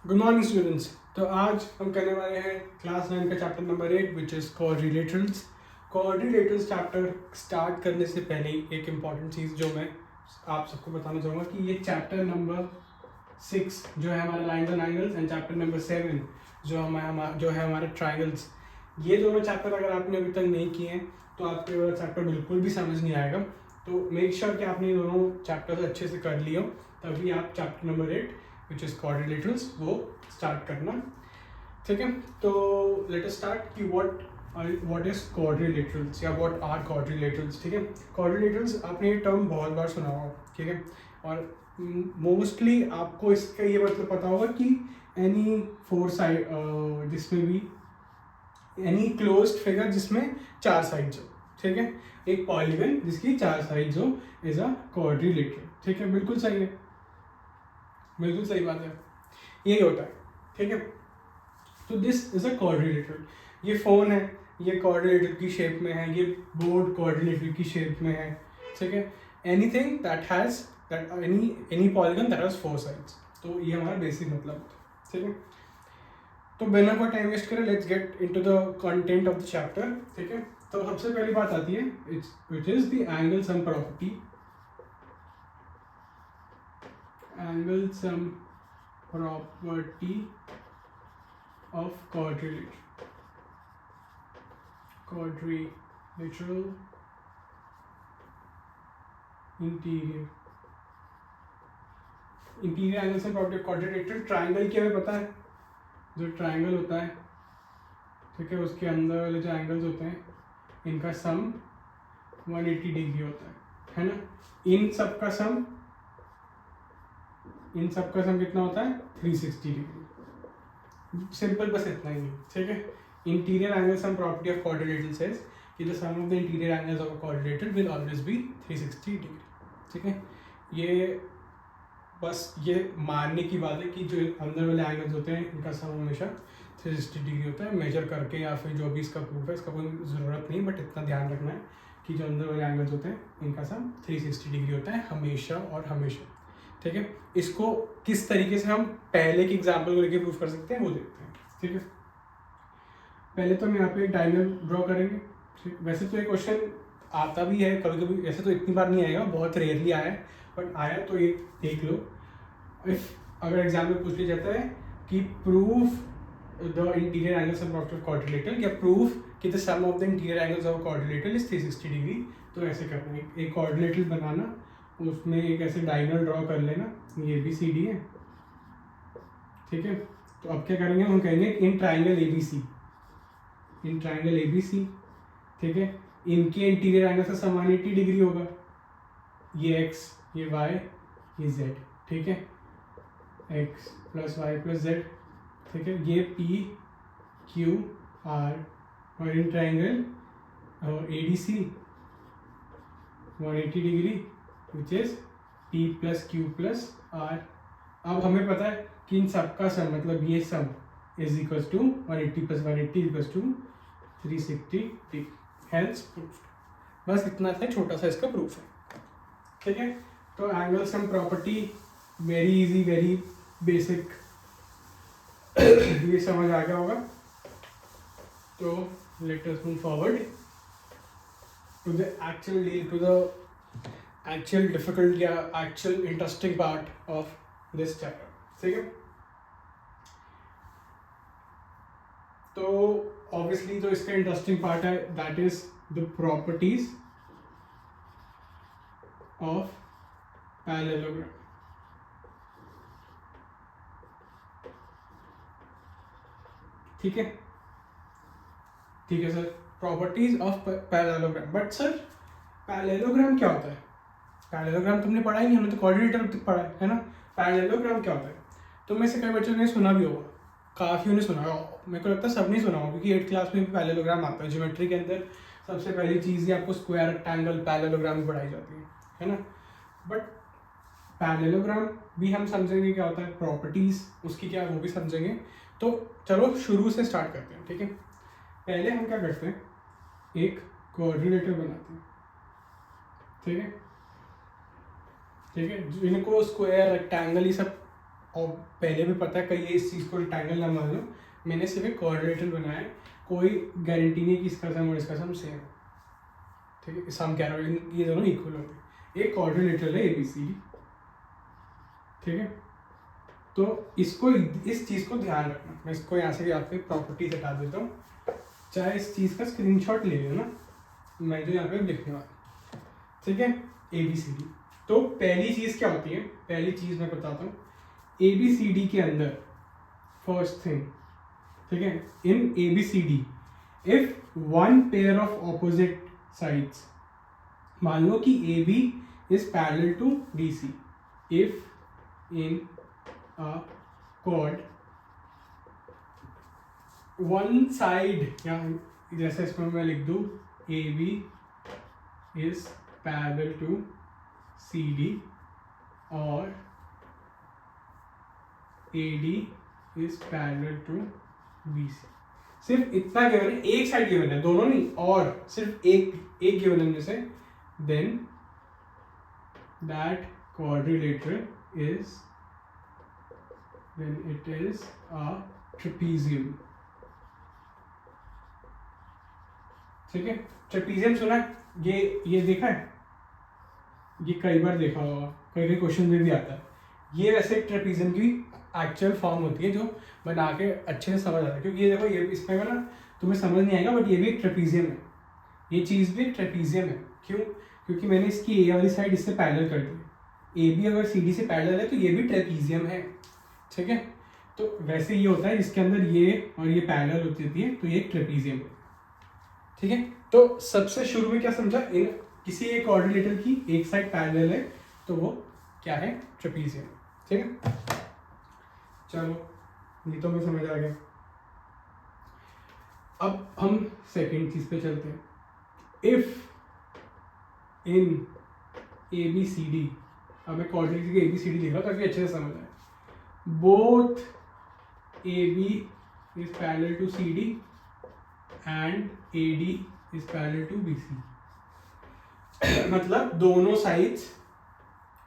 Good morning students. तो आज हम करने वाले हैं क्लास 9 का chapter number 8 which is quadrilaterals. Quadrilaterals chapter start करने से पहले एक इम्पॉर्टेंट चीज़ जो मैं आप सबको बताना चाहूँगा कि ये चैप्टर नंबर 6 जो है हमारा lines and angles and chapter number 7 जो है हमारे ट्राइंगल्स, ये दोनों चैप्टर अगर आपने अभी तक नहीं किए हैं तो आपको ये चैप्टर बिल्कुल भी समझ नहीं आएगा। तो मेक श्योर कि आपने ये दोनों चैप्टर्स अच्छे से कर लिए हो, तभी आप chapter number 8 which is quadrilaterals वो स्टार्ट करना। ठीक है, तो लेट अस स्टार्ट कि व्हाट इज क्वाड्रिलेटरल्स या व्हाट आर क्वाड्रिलेटरल्स। ठीक है, क्वाड्रिलेटरल्स आपने ये टर्म बहुत बार सुना होगा। ठीक है, और मोस्टली आपको इसका ये मतलब पता होगा कि एनी फोर साइड जिसमें भी एनी क्लोज्ड फिगर जिसमें 4 साइड्स हो। ठीक है, एक पॉलीगन जिसकी 4 साइड्स हो इज अ क्वाड्रिलेटरल। ठीक है, बिल्कुल सही है, बिल्कुल सही बात है, यही होता है। ठीक है, तो दिस इज अ क्वाड्रिलेटरल। ये फोन है, ये क्वाड्रिलेटरल की शेप में है, ये बोर्ड क्वाड्रिलेटरल की शेप में है। ठीक है, anything that has that any polygon that has 4 sides. तो ये हमारा बेसिक मतलब होता है। ठीक है, तो बिना कोई टाइम वेस्ट करें let's get into the content of the chapter. ठीक है, तो सबसे पहली बात आती है which is the angle sum property. Angle sum property of quadrilateral interior angle से प्रॉपर्टी क्वाड्रिलेटरल ट्राइंगल की हमें पता है, जो ट्राइंगल होता है, ठीक है, उसके अंदर वाले जो एंगल्स होते हैं इनका सम 180 डिग्री होता है ना। इन सब का सम कितना होता है 360 डिग्री। सिंपल, बस इतना ही है। ठीक है, interior angle sum property of quadrilateral says कि the sum of the interior angles of a quadrilateral will always be 360 degree. ठीक है, ये बस ये मानने की बात है कि जो अंदर वाले एंगल्स होते हैं इनका सम हमेशा 360 डिग्री होता है। मेजर करके या फिर जो भी इसका प्रूफ है इसका कोई ज़रूरत नहीं, बट इतना ध्यान रखना है कि जो अंदर वाले एंगल्स होते हैं इनका सम 360 डिग्री होता है हमेशा और हमेशा। ठीक है, इसको किस तरीके से हम पहले के एग्जाम्पल को लेके प्रूफ कर सकते हैं वो देखते हैं। ठीक है, पहले तो हम यहाँ पे एक डायग्राम ड्रॉ करेंगे। ठीक, वैसे तो ये क्वेश्चन आता भी है कभी कभी, वैसे तो इतनी बार नहीं आएगा, बहुत रेयरली आया है, बट आया तो ये देख लो। इफ अगर एग्जाम में पूछ लिया जाता है कि proof the interior angles of quadrilateral या प्रूफ कि the sum of the interior angles of quadrilateral is 360 degree, तो ऐसे करना है, एक क्वाड्रिलेटरल बनाना, उसमें एक ऐसे डायगोनल ड्रॉ कर लेना, ये भी सी डी है। ठीक है, तो अब क्या करेंगे, हम कहेंगे in triangle ABC, in triangle ABC, ठीक है, इनके इंटीरियर एंगल से सम 180 डिग्री होगा, ये एक्स, ये वाई, ये जेड। ठीक है, X plus Y plus Z. ठीक है, ये पी क्यू आर, और in triangle A D C 180 degree which is P plus Q plus R. अब हमें पता है कि इन सबका सम मतलब ये sum is equal to 180 plus 180 equal to 360 degree, hence proof. बस इतना सा छोटा सा इसका प्रूफ है। ठीक है, तो angle sum property very easy, very basic, ये समझ आ गया होगा। तो let us move forward to the actual difficult या actual interesting part of this chapter। ठीक है, तो obviously जो इसका interesting part है that is the properties of parallelogram। ठीक है, ठीक है sir, properties of parallelogram. But sir parallelogram क्या होता है? पैरेललोग्राम तुमने पढ़ा ही नहीं, हमने तो क्वाड्रिलेटरल तक पढ़ा है ना। पैरेललोग्राम क्या होता है? तो में से कई बच्चों ने सुना भी होगा, काफ़ी ने सुना होगा, मेरे को लगता है सब नहीं सुना होगा, क्योंकि 8th क्लास में भी पैरेललोग्राम आता है। ज्योमेट्री के अंदर सबसे पहली चीज़ ही आपको स्क्वायर, रेक्टेंगल, पैरेललोग्राम पढ़ाई जाती है ना। बट पैरेललोग्राम भी हम समझेंगे क्या होता है, प्रॉपर्टीज उसकी क्या वो भी समझेंगे। तो चलो शुरू से स्टार्ट करते हैं। ठीक है, पहले हम क्या करते हैं, एक क्वाड्रिलेटर बनाते हैं। ठीक है, ठीक है, इनको स्क्वायर, रेक्टेंगल ये सब और पहले भी पता है कहीं इस चीज़ को रेक्टेंगल ना मान लो, मैंने सिर्फ एक क्वाड्रिलेटरल बनाया है, कोई गारंटी नहीं कि इसका सम और इसका सम सेम है, ठीक है, सम कह रहा हूँ ये दोनों इक्वल होंगे, एक क्वाड्रिलेटरल है ABCD, ठीक है। तो इसको इस चीज़ को ध्यान रखना, मैं इसको यहाँ से भी आपके प्रॉपर्टीज हटा देता हूँ, चाहे इस चीज़ का स्क्रीनशॉट ले लेना, मैं जो यहाँ पे लिखने वाला, ठीक है, ABCD। तो पहली चीज़ क्या होती है, पहली चीज़ मैं बताता हूँ, ABCD के अंदर फर्स्ट थिंग, ठीक है, in ABCD if one pair of opposite sides, मान लो कि AB is parallel to BC, if in a quad one side, या जैसे इसमें मैं लिख दूँ AB is parallel to CD और AD is parallel to BC, सिर्फ इतना गिवन है, एक साइड गिवन है, दोनों नहीं, और सिर्फ एक गिवन है इनमें से, then that quadrilateral is, then it is a trapezium, ठीक है। ट्रेपीजियम सुना है? ये देखा है, ये कई बार देखा होगा, कई क्वेश्चन में भी आता है। ये वैसे एक ट्रेपीजियम की एक्चुअल फॉर्म होती है जो बना के अच्छे से समझ आता है, क्योंकि ये देखो ये इसमें ना तुम्हें समझ नहीं आएगा, बट ये भी एक ट्रेपीजियम है, ये चीज़ भी एक ट्रेपीजियम है। क्यों? क्योंकि मैंने इसकी ए वाली साइड इससे पैरेलल कर दी, ए बी अगर सी डी से पैरेलल है तो ये भी ट्रेपीजियम है, ठीक है। तो वैसे ये होता है, इसके अंदर ये और ये पैरेलल होती है, तो ये एक ट्रेपीजियम है, ठीक है। तो सबसे शुरू में क्या समझा, इन किसी एक क्वाड्रिलेटरल की एक साइड पैरेलल है तो वो क्या है, ट्रेपीजियम, ठीक है। चलो ये तो हमें समझ आ गया। अब हम सेकेंड चीज पे चलते हैं। इफ इन ABCD, अब मैं क्वाड्रिलेटरल की ABCD लिख रहा हूँ ताकि अच्छे से समझ आए, both AB is parallel to CD and AD is parallel to BC, मतलब दोनों साइड्स,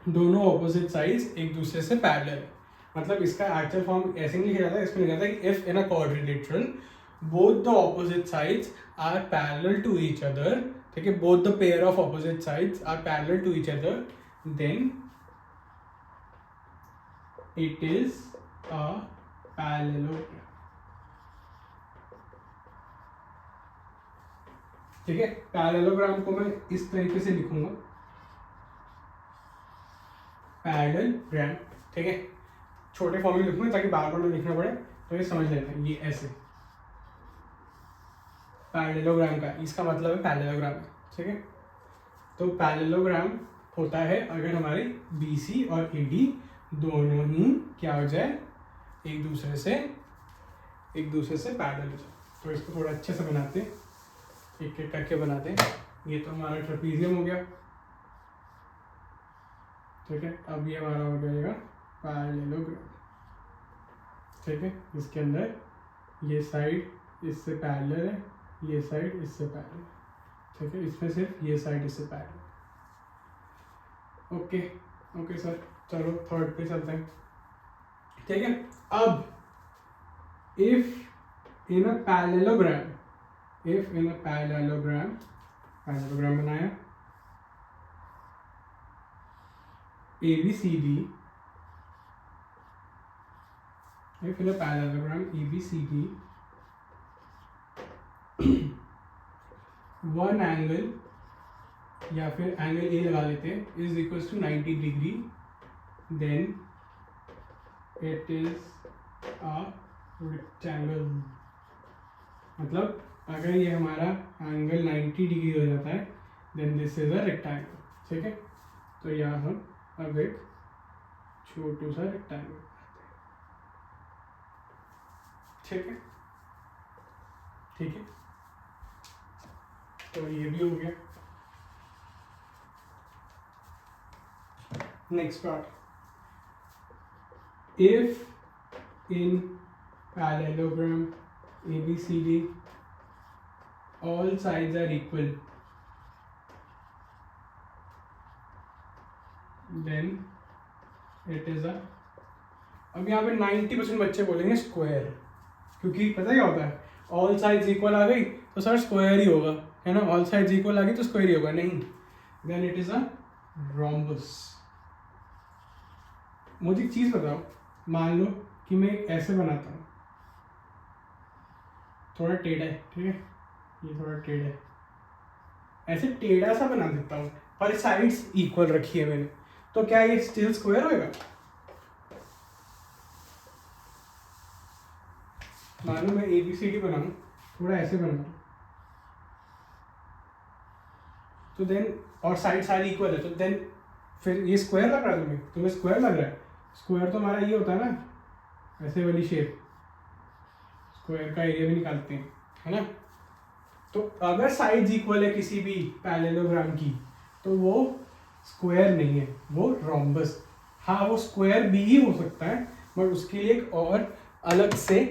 दोनों ऑपोजिट साइड्स एक दूसरे से पैरेलल है। मतलब इसका एक्चुअल फॉर्म ऐसे नहीं लिखा जाता है, इसमें लिखा जाता है कि if in a quadrilateral both the opposite sides are parallel to each other, ठीक है, both the pair of opposite sides are parallel to each other, then it is a parallelogram, ठीक है। पैरेललोग्राम को मैं इस तरीके से लिखूंगा, पैरेललोग्राम, ठीक है, छोटे फॉर्म में लिखूंगा ताकि बार बार ना लिखना पड़े, तो ये समझ लेना, ये ऐसे पैरेललोग्राम का इसका मतलब है पैरेललोग्राम, ठीक है। तो पैरेललोग्राम होता है अगर हमारे BC और AD दोनों ही क्या हो जाए, एक दूसरे से पैरेलल हो जाए। तो इसको थोड़ा अच्छे से बनाते हैं, एक एक करके बनाते हैं। ये तो हमारा ट्रेपीजियम हो गया, ठीक है। अब ये हमारा हो जाएगा पैरेललोग्राम, ठीक है। इसके अंदर ये साइड इससे पैरेलल है, ये साइड इससे पैरेलल, ठीक है। इसमें सिर्फ ये साइड इससे पैरेलल, ओके सर। चलो थर्ड पे चलते हैं, ठीक है। अब if in a parallelogram, parallelogram बनाया ABCD, if in a parallelogram ABCD one angle, या फिर एंगल A लगा लेते हैं, is equals to 90 degree, then it is a rectangle. मतलब अगर ये हमारा एंगल 90 डिग्री हो जाता है, then this is a rectangle, ठीक है। तो यहाँ हम अब एक छोटू सा रेक्टेंगल, ठीक है, ठीक है। तो ये भी हो गया। Next part, if in parallelogram ABCD all sides are equal, then it is a अब यहाँ पे 90% बच्चे बोलेंगे स्क्वायर, क्योंकि पता क्या होता है, ऑल साइड्स इक्वल आ गई तो सर स्क्वायर ही होगा, है ना, ऑल साइड्स इक्वल आ गई तो स्क्वायर ही होगा, नहीं, then it is a rhombus. मुझे एक चीज़ बताओ, मान लो कि मैं एक ऐसे बनाता हूँ, थोड़ा टेढ़ा है, ठीक है, ये थोड़ा टेढ़ा है, ऐसे टेढ़ा सा बना देता हूँ पर साइड्स इक्वल रखी है मैंने, तो क्या ये स्टिल स्क्वायर होएगा? मान लो मैं ABCD बनाऊँ, थोड़ा ऐसे बनाऊँ, तो देन और साइड सारी इक्वल है, तो देन फिर ये स्क्वायर लग रहा है तुम्हें स्क्वायर लग रहा है? स्क्वायर तो हमारा ये होता है ना, ऐसे वाली शेप, स्क्वायर का एरिया भी निकालते हैं, है ना। तो अगर साइड्स इक्वल है किसी भी पैरेललोग्राम की तो वो स्क्वायर नहीं है, वो रोम्बस। हाँ, वो स्क्वायर भी ही हो सकता है, बट उसके लिए एक और अलग से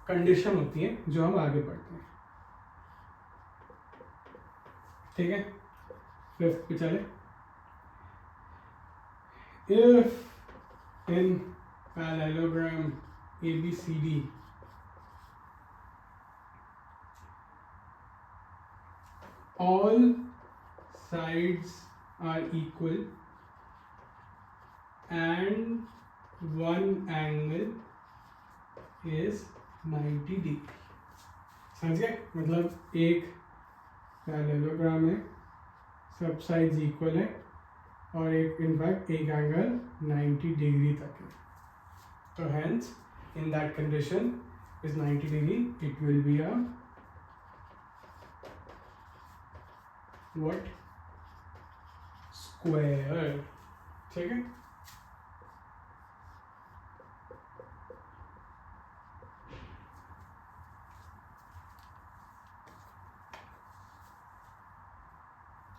कंडीशन होती है जो हम आगे पढ़ते हैं, ठीक है। फिफ्थ पे चले, if in parallelogram ABCD all sides are equal and one angle is 90 degree. समझ गए? मतलब एक पैरेललोग्राम है, सब साइड्स इक्वल है और एक इनफैक्ट एक एंगल 90 डिग्री तक है, तो hence in that condition is 90 degree, it will be a what square, ठीक है।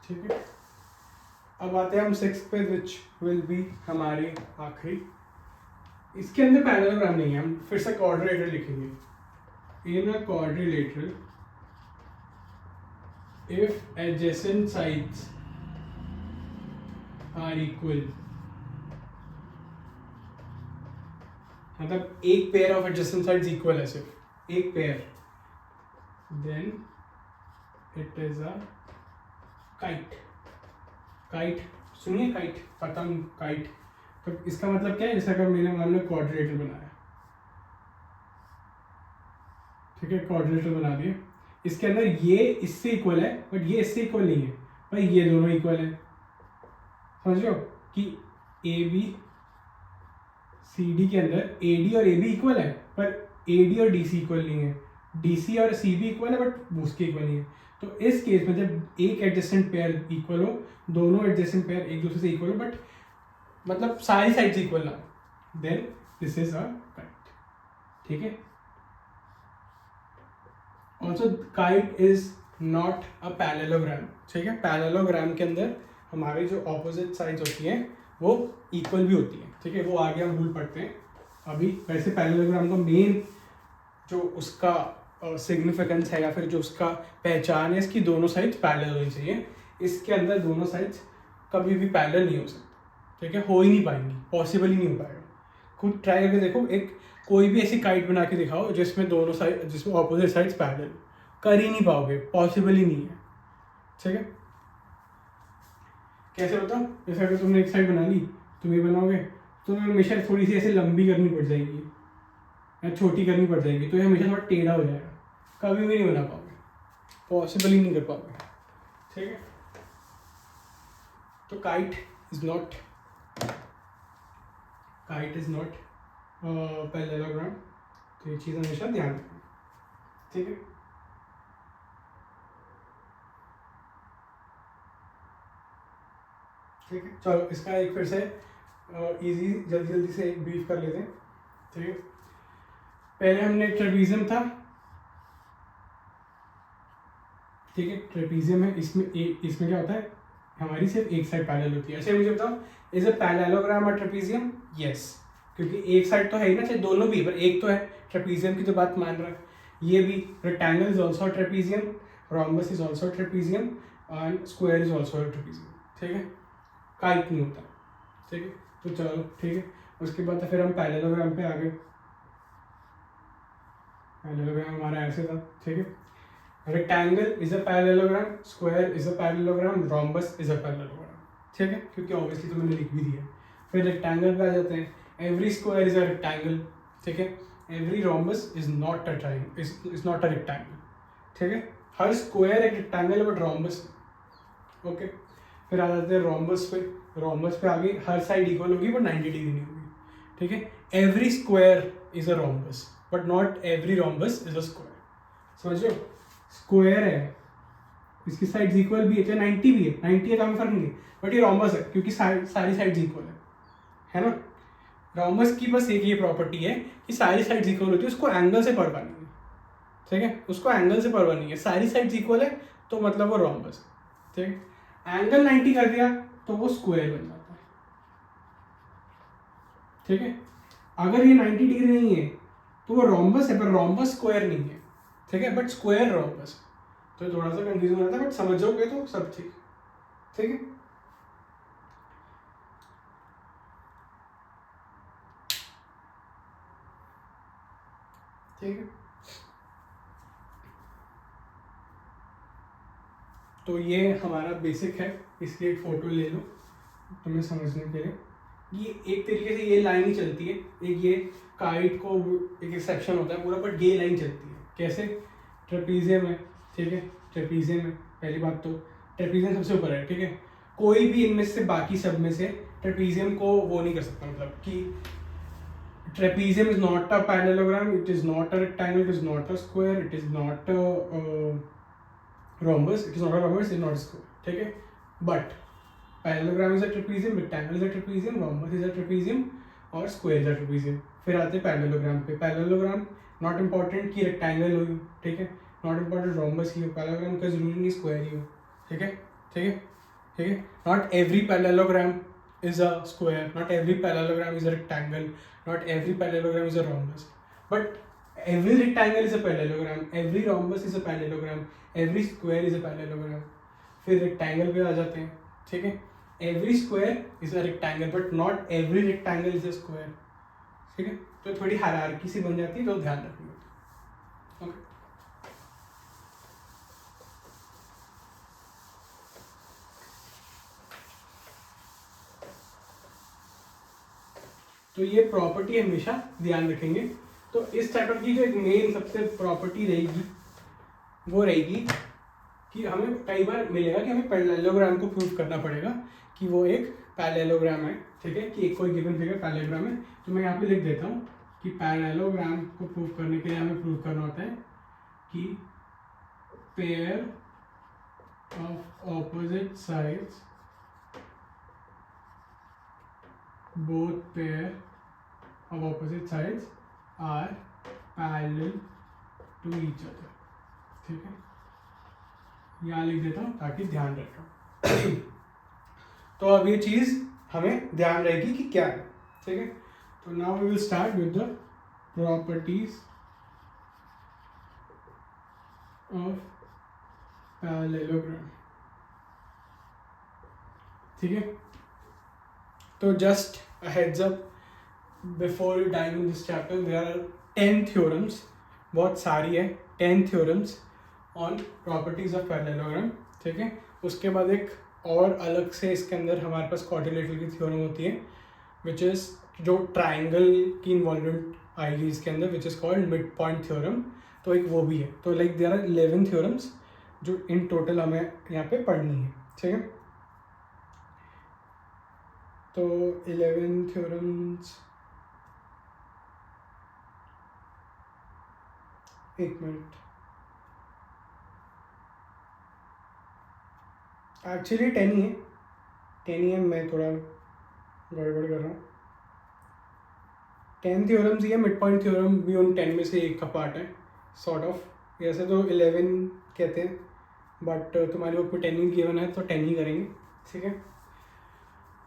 ठीक है, अब आते हैं हम सिक्स्थ पे, विच विल बी हमारी आखिरी। इसके अंदर पैरेललोग्राम नहीं है, हम फिर से क्वाड्रिलेटरल लिखेंगे। In a quadrilateral if adjacent sides are equal, मतलब एक pair of adjacent sides equal है, सिर्फ एक pair, then it is a kite. Kite सुनिए, काइट, पतंग, काइट। तो इसका मतलब क्या है, जैसे अगर मैंने मान लो क्वाड्रिलेटरल बनाया, ठीक है, क्वाड्रिलेटरल बना दिया, इसके अंदर ये इससे इक्वल है बट ये इससे इक्वल नहीं है, भाई ये दोनों इक्वल है, समझ लो कि ABCD के अंदर AD और AB इक्वल है पर AD और DC इक्वल नहीं है, DC और CB इक्वल है बट उसके इक्वल नहीं है। तो इस केस में जब एक एडजेसेंट पेयर इक्वल हो, दोनों एडजेसेंट पेयर एक दूसरे से इक्वल हो बट मतलब सारी साइड्स इक्वल ना, then this is a kite, ठीक है। Also kite is not a parallelogram, ठीक है। पैरेललोग्राम के अंदर हमारे जो ऑपोजिट साइड्स होती हैं वो इक्वल भी होती हैं, ठीक है, वो आगे हम रूल पढ़ते हैं अभी। वैसे पैरेललोग्राम का मेन जो उसका सिग्निफिकेंस है या फिर जो उसका पहचान है, इसकी दोनों साइड्स पैरेलल होनी चाहिए। इसके अंदर दोनों साइड्स कभी भी पैरेलल नहीं हो सकती, ठीक है, हो ही नहीं पाएंगी, पॉसिबल ही नहीं हो पाएगा। खुद ट्राई करके देखो, एक कोई भी ऐसी काइट बना के दिखाओ जिसमें दोनों साइड, जिसमें ऑपोजिट साइड्स पैरेलल, कर ही नहीं पाओगे, पॉसिबल ही नहीं है, ठीक है। कैसे होता, जैसे अगर तुमने एक साइड बना ली, तुम ये बनाओगे तो तुम्हें हमेशा थोड़ी सी ऐसे लंबी करनी पड़ जाएगी या छोटी करनी पड़ जाएगी, तो ये हमेशा थोड़ा टेढ़ा हो जाएगा, कभी भी नहीं बना पाओगे, पॉसिबल ही नहीं कर पाओगे, ठीक है। तो काइट इज नॉट पैरेललोग्राम, तो ये चीज़ हमेशा ध्यान रखना, ठीक है। ठीक है, चलो इसका एक फिर से इजी जल्दी से एक ब्रीफ कर लेते हैं, ठीक है। पहले हमने ट्रेपीजियम था, ठीक है, ट्रेपीजियम है, इसमें क्या होता है, हमारी सिर्फ एक साइड पैरेलल होती है। ऐसे मुझे बताओ, इज अ पैरेललोग्राम और ट्रेपीजियम? यस, क्योंकि एक साइड तो है ही ना, चाहे दोनों भी, पर एक तो है, ट्रेपीजियम की तो बात मान रहा है। ये भी rectangle is also trapezium, rhombus is also trapezium and square is also trapezium, ठीक है। काइट नहीं होता, ठीक है। तो चलो ठीक है, उसके बाद तो फिर हम पैरेललोग्राम पे आ गए। पैरेललोग्राम हमारा ऐसे था, ठीक है। Rectangle is a parallelogram, square is a parallelogram, rhombus is a parallelogram, ठीक है, क्योंकि ऑब्वियसली तो मैंने लिख भी दिया। फिर रेक्टेंगल पे आ जाते हैं। Every square is a rectangle, ठीक है। Every rhombus is not a triangle, is not a rectangle, ठीक है। हर स्क्वायर एक रेक्टेंगल है बट रोम्बस, ओके। फिर आ जाते हैं रोम्बस पे। रोम्बस पे आ गई, हर साइड इक्वल होगी बट 90 डिग्री नहीं होगी, ठीक है। Every square is a rhombus but not every rhombus is a square, समझ लो। स्क्वायर है, इसकी साइड्स इक्वल भी है, चाहे 90 भी है, 90 है तो हमें फर्क नहीं है, बट ये रोम्बस है क्योंकि सारी साइड्स इक्वल है ना। रोम्बस की बस एक ये प्रॉपर्टी है कि सारी साइड्स इक्वल होती है, उसको एंगल से परवाह नहीं है, ठीक है, उसको एंगल से परवाह नहीं है। सारी साइड्स इक्वल है तो मतलब वो रोम्बस है, ठीक है। एंगल 90 कर दिया तो वो स्क्वायर बन जाता है, ठीक है। अगर ये 90 डिग्री नहीं है तो वो रोम्बस है पर रोम्बस स्क्वायर नहीं है, ठीक है, बट स्क्वायर रोम्बस। तो थोड़ा सा कंफ्यूजन आता है बट समझोगे तो सब ठीक, ठीक है। ठीक है, तो ये हमारा बेसिक है, इसकी एक फोटो ले लो तुम्हें समझने के लिए। ये एक तरीके से ये लाइन ही चलती है, एक ये काइट को एक एक्सेप्शन होता है पूरा, बट ये लाइन चलती है कैसे, ट्रेपीजियम है, ठीक है। ट्रेपीजियम है, पहली बात तो ट्रेपीजियम सबसे ऊपर है, ठीक है। कोई भी इनमें से बाकी सब में से ट्रेपीजियम को वो नहीं कर सकता, मतलब कि trapezium is not a parallelogram, it is not a rectangle, it is not a square, it is not a rhombus, it is not a rhombus, it is not a square, ठीक है। But parallelogram is a trapezium, rectangle is a trapezium, rhombus is a trapezium और square is a trapezium। फिर आते हैं parallelogram पे। parallelogram not important कि rectangle हो, ठीक है, not important rhombus ही हो, parallelogram का जरूरी नहीं square ही हो, ठीक है, ठीक है, ठीक है। Not every parallelogram is a square, not every parallelogram is a rectangle, not every parallelogram is a rhombus, but every rectangle is a parallelogram, every rhombus is a parallelogram, every square is a parallelogram। फिर rectangle पे आ जाते हैं, ठीक है। every square is a rectangle but not every rectangle is a square, ठीक है। तो थोड़ी हायरार्की सी बन जाती है, तो ध्यान रखना, ओके। तो ये प्रॉपर्टी हमेशा ध्यान रखेंगे। तो इस चैप्टर की जो एक मेन सबसे प्रॉपर्टी रहेगी वो रहेगी कि हमें कई बार मिलेगा कि हमें पैरेललोग्राम को प्रूव करना पड़ेगा कि वो एक पैरेललोग्राम है, ठीक है, कि एक कोई गिवन फिगर पैरेललोग्राम है। तो मैं यहाँ पे लिख देता हूँ कि पैरेललोग्राम को प्रूव करने के लिए हमें प्रूव करना होता है कि pair of opposite sides, both pair of opposite sides are parallel to each other, ठीक है। यहाँ लिख देता हूँ ताकि ध्यान रखो। तो अब ये चीज़ हमें ध्यान रहेगी कि क्या है, ठीक है। तो now we will start with the properties of parallelogram, ठीक है। तो just a heads up before you dive in this chapter, there are 10 theorems, बहुत सारी है, 10 theorems on properties of parallelogram, ठीक है। उसके बाद एक और अलग से इसके अंदर हमारे पास क्वाड्रिलेटरल की थ्योरम होती है विच इज़ जो ट्राइंगल की इन्वॉल्वमेंट आएगी इसके अंदर, which is called mid point theorem. तो एक वो भी है। तो लाइक देयर आर 11 थ्योरम्स जो इन टोटल हमें यहाँ पे पढ़नी है, ठीक है। तो 11 थ्योरम्स, एक मिनट, एक्चुअली 10 ही है, 10 ही है, मैं थोड़ा गड़बड़ कर रहा हूँ। 10 थ्योरम्स ही है, मिड पॉइंट थ्योरम भी उन 10 में से एक का पार्ट है, सॉर्ट ऑफ। वैसे तो 11 कहते हैं बट तुम्हारे ऊपर 10 ही गिवन है तो 10 ही करेंगे, ठीक है।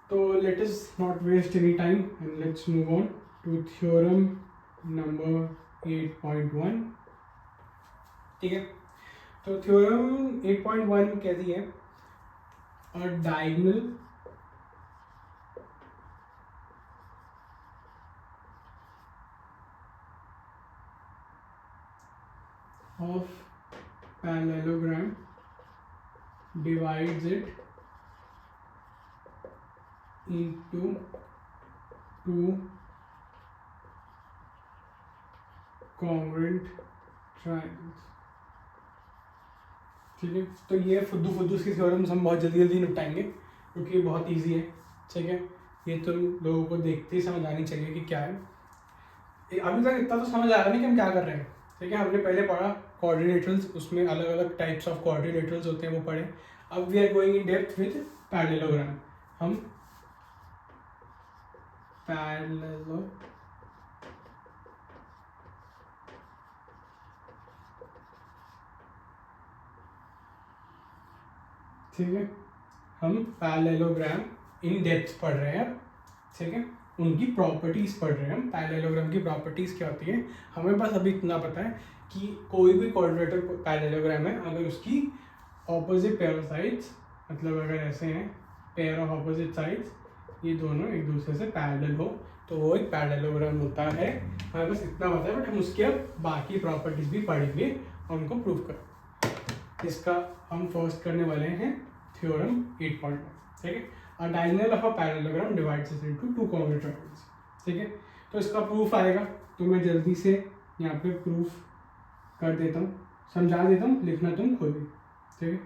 तो let us not waste any time and let's move on to theorem number 8.1, ठीक है। तो थ्योरम 8.1 कहती है a diagonal of parallelogram divides it into two congruent triangles। ठीक है, तो ये फुद्दू फुद्दू सी थ्योरम्स हम बहुत जल्दी जल्दी निपटाएंगे क्योंकि ये बहुत इजी है। ठीक है, ये तो लोगों को देखते ही समझ आनी चाहिए कि क्या है। अभी तक इतना तो समझ आ रहा नहीं कि हम क्या कर रहे हैं। ठीक है, हमने पहले पढ़ा कोऑर्डिनेटर्स, उसमें अलग अलग टाइप्स ऑफ कोऑर्डिनेटर्स होते हैं वो पढ़े। अब we are going in depth with parallelogram. हम ठीक है, हम पैरेललोग्राम इन डेप्थ पढ़ रहे हैं अब। ठीक है, उनकी प्रॉपर्टीज पढ़ रहे हैं हम। पैरेललोग्राम की प्रॉपर्टीज क्या होती है, हमें बस अभी इतना पता है कि कोई भी कोऑर्डिनेटर पैरेललोग्राम है, अगर उसकी ऑपोजिट पेयर ऑफ साइड्स, मतलब अगर ऐसे हैं पेयर ऑफ ऑपोजिट साइड्स, ये दोनों एक दूसरे से पैरेलल हो तो वो एक पैरेललोग्राम होता है। हमें बस इतना पता है, बट हम उसके अब बाकी प्रॉपर्टीज भी पढ़ेंगे और उनको प्रूव करें। इसका हम फर्स्ट करने वाले हैं थ्योरम 8.1। ठीक है, अ diagonal of a parallelogram divides it into two congruent triangles. ठीक है, तो इसका प्रूफ आएगा, तो मैं जल्दी से यहाँ पे प्रूफ कर देता हूँ, समझा देता हूँ, लिखना तुम खुद ही। ठीक है,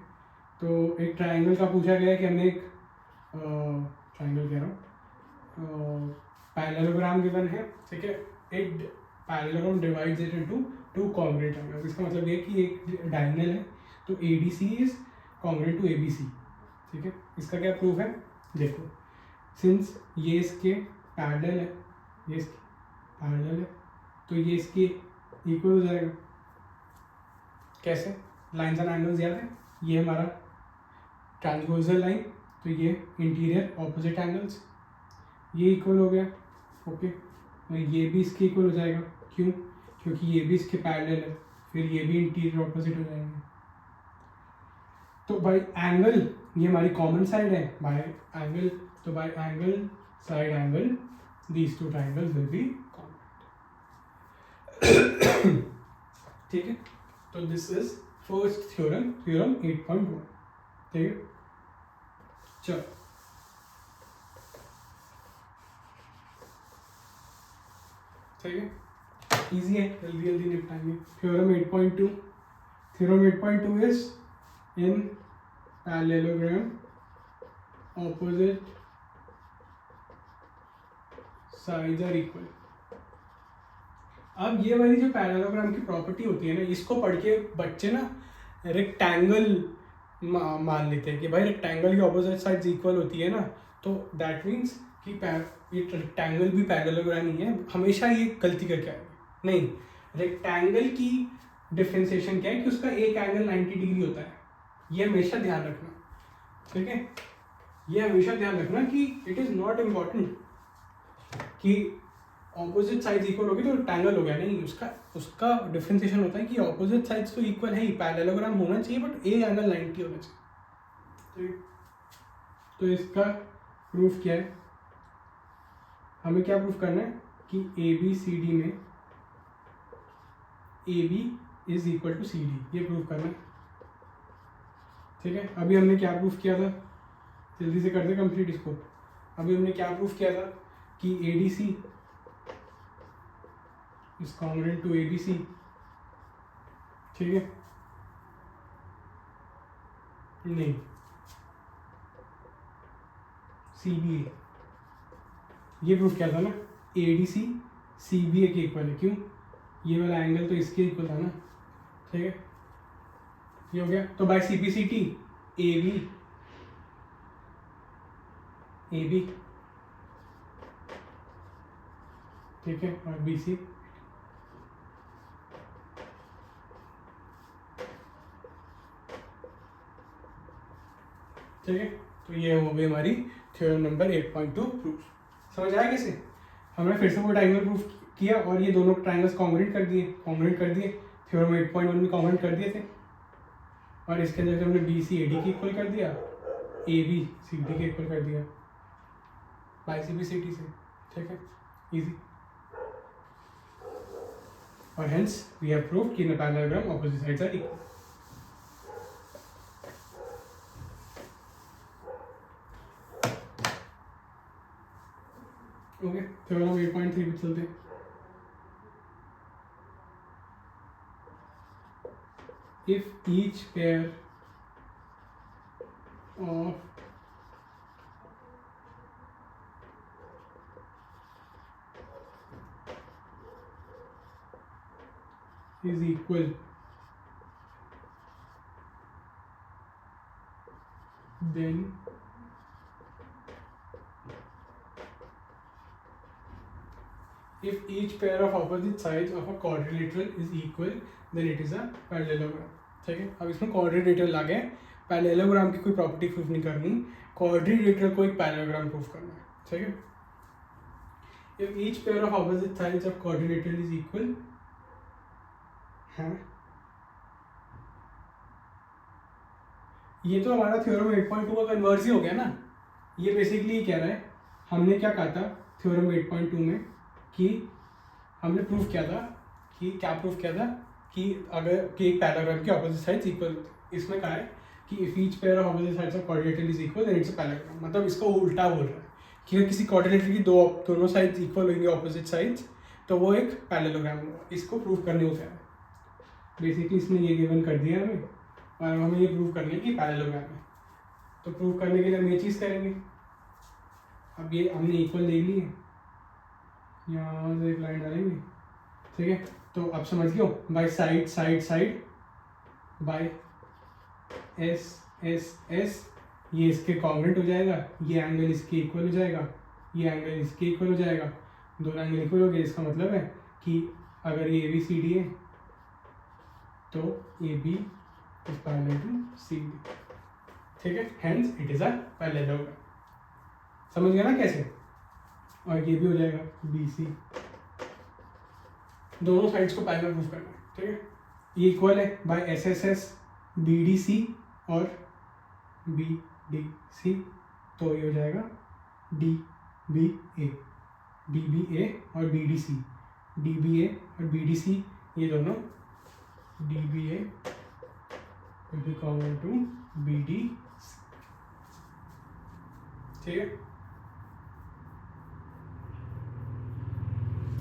तो एक ट्रायंगल का पूछा गया कि हमें एक ट्रायंगल कह रहा हूँ, पैरेललोग्राम गिवन है। ठीक है, एक parallelogram divides it into two congruent triangles. इसका मतलब ये कि एक डायगोनल है तो ADC is congruent to ABC। ठीक है, इसका क्या प्रूफ है, देखो, सिंस ये इसके पैरेलल है, ये इसके पैरेलल है, तो ये इसके इक्वल हो जाएगा। कैसे, लाइन्स एंड एंगल्स याद है, ये हमारा ट्रांसवर्सल लाइन, तो ये इंटीरियर ऑपोजिट एंगल्स, ये इक्वल हो गया। ओके, और ये भी इसके इक्वल हो जाएगा, क्यों, क्योंकि ये भी इसके पैरेलल है, फिर ये भी इंटीरियर ऑपोजिट हो जाएंगे। तो बाय एंगल, ये हमारी कॉमन साइड है, बाय एंगल, तो bye angle side angle these two triangles will be congruent. ठीक है, तो this is first theorem, theorem 8.1। ठीक है, चलो ठीक है, इजी है, जल्दी जल्दी निपटाएंगे। Theorem 8.2, theorem 8.2 is in parallelogram opposite sides are equal। अब ये वाली जो पैरेललोग्राम की प्रॉपर्टी होती है ना, इसको पढ़ के बच्चे ना रेक्टेंगल मान लेते हैं कि भाई रेक्टेंगल की ऑपोजिट साइड्स इक्वल होती है ना, तो दैट मीन्स कि ये रेक्टेंगल भी पैरेललोग्राम ही है। हमेशा ये गलती करके आएंगे, नहीं, रेक्टेंगल की डिफरेंशिएशन क्या है कि उसका एक एंगल 90 डिग्री होता है। ये हमेशा ध्यान रखना। ठीक है, ये हमेशा ध्यान रखना कि इट इज नॉट इम्पॉर्टेंट कि ऑपोजिट साइड्स इक्वल होगी तो रेक्टेंगल हो गया, नहीं, उसका डिफरेंशिएशन होता है कि ऑपोजिट साइड्स तो इक्वल है ही, पैरेललोग्राम होना चाहिए बट एक एंगल 90 होना चाहिए। ठीक, तो इसका प्रूफ क्या है, हमें क्या प्रूफ करना है कि ABCD में AB is equal to CD, ये प्रूफ करना है। ठीक है, अभी हमने क्या प्रूफ किया था, जल्दी से करते कंप्लीट इसको। अभी हमने क्या प्रूफ किया था कि ADC is congruent to ABC। ठीक है, नहीं, CBA, ये प्रूफ किया था ना, ADC CBA के इक्वल है, क्यों, ये वाला एंगल तो इसके इक्वल था ना। ठीक है, ये हो गया, तो बाय CPCT AB, ठीक है, और BC। ठीक है, तो ये हो गई हमारी थ्योरम नंबर 8.2 प्रूफ। समझ आया कैसे, हमने फिर से वो ट्रायंगल प्रूफ किया और ये दोनों ट्रायंगल्स कॉन्ग्रुएंट कर दिए, थ्योरम 8.1 में कॉन्ग्रुएंट कर दिए थे, और इसके अंदर हमने BC AD के इक्वल कर दिया, AB CD के इक्वल कर दिया बाय CPCT से। ठीक है, इजी। और हेंस वी हैव प्रूव्ड कि in a parallelogram opposite sides are equal. Okay, theorem 8.3 पे चलते हैं। If each pair of is equal, then if each pair of opposite sides of a quadrilateral is equal, then it is a parallelogram। ठीक है, अब इसमें quadrilateral आ गए, parallelogram की कोई प्रॉपर्टी प्रूफ नहीं करनी, quadrilateral को एक पैरेललोग्राम प्रूफ करना है। ठीक है, if each pair of opposite sides of quadrilateral is equal, है ये तो हमारा थ्योरम 8.2 का कन्वर्स ही हो गया ना। ये बेसिकली ये कह रहा है, हमने क्या कहा था थ्योरम 8.2 में कि हमने प्रूफ किया था कि कि अगर कि एक पैराग्राम की ऑपोजिट साइड्स इक्वल, इसमें कहा है कि if each pair of opposite sides of quadrilateral is equal then it's a parallelogram. मतलब इसको उल्टा बोल रहा है कि अगर किसी क्वाड्रिलेटरल की दोनों साइड्स इक्वल होंगे ऑपोजिट साइड्स, तो वो एक पैरेललोग्राम होगा। इसको प्रूफ करने को कह रहा है। बेसिकली इसने ये गिवन कर दिया हमें और हमें ये प्रूव करना है कि पैरेललोग्राम है। तो प्रूव करने के लिए हम ये चीज़ करेंगे। अब ये हमने इक्वल ले ली है, यहाँ से एक लाइन डालेंगे। ठीक है, तो अब समझ गए हो, by side side side by S S S, ये इसके कॉन्ग्रुएंट हो जाएगा, ये एंगल इसके इक्वल हो जाएगा, ये एंगल इसके इक्वल हो जाएगा, दोनों एंगल इक्वल हो गए। इसका मतलब है कि अगर ये ABCD है तो AB is parallel to CD। ठीक है, hence it is a parallelogram. समझ गया ना कैसे? और ये भी हो जाएगा BC, दोनों साइड्स को पैरेलल प्रूफ करना है। ठीक है, ये इक्वल है बाय SSS BDC और BDC, तो ये हो जाएगा DBA, DBA और BDC, DBA और BDC, ये दोनों DBA will be common to BDC। ठीक है,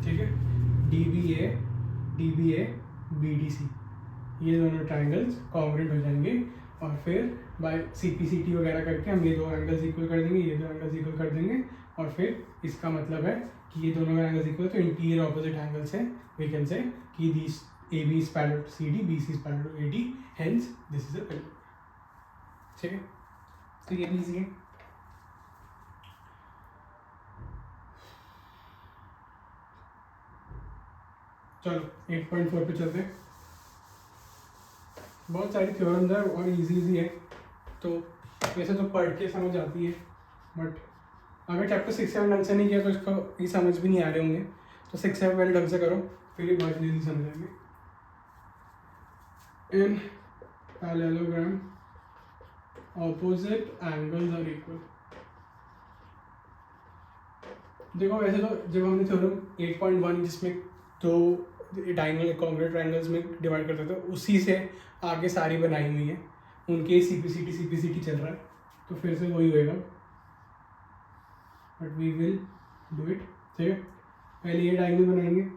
ठीक है, DBA BDC, ये दोनों ट्राइंगल्स कॉन्ग्रुएंट हो जाएंगे और फिर बाय CPCT वगैरह करके हम ये दो एंगल्स इक्वल कर देंगे, ये दो एंगल्स इक्वल कर देंगे, और फिर इसका मतलब है कि ये दोनों एंगल्स इक्वल, तो इंटीरियर ऑपोजिट एंगल्स हैं। वी कैन से कि this AB is parallel to CD, BC is parallel to AD, hence this is a parallel। ठीक है, तो ये भी इजी है। चलो 8.4 पे चलते हैं। बहुत सारी थ्योरम्स है और इजी है, तो वैसे तो पढ़ के समझ आती है, बट अगर चैप्टर 6-7 ढंग से नहीं किया तो इसको ये समझ भी नहीं आ रहे होंगे। तो 6-7 पहले ढंग से करो, फिर ये बहुत जल्दी समझ आएंगे। In parallelogram, opposite angles are equal। देखो वैसे तो जब हमने थ्योरम 8.1 जिसमें दो डायगोनल कॉन्ग्रुएंट ट्रायंगल्स में डिवाइड करते थे, उसी से आगे सारी बनाई हुई है, उनके CPCT चल रहा है, तो फिर से वही होएगा, but we will do it. ठीक है, पहले ये डायगोनल बनाएंगे,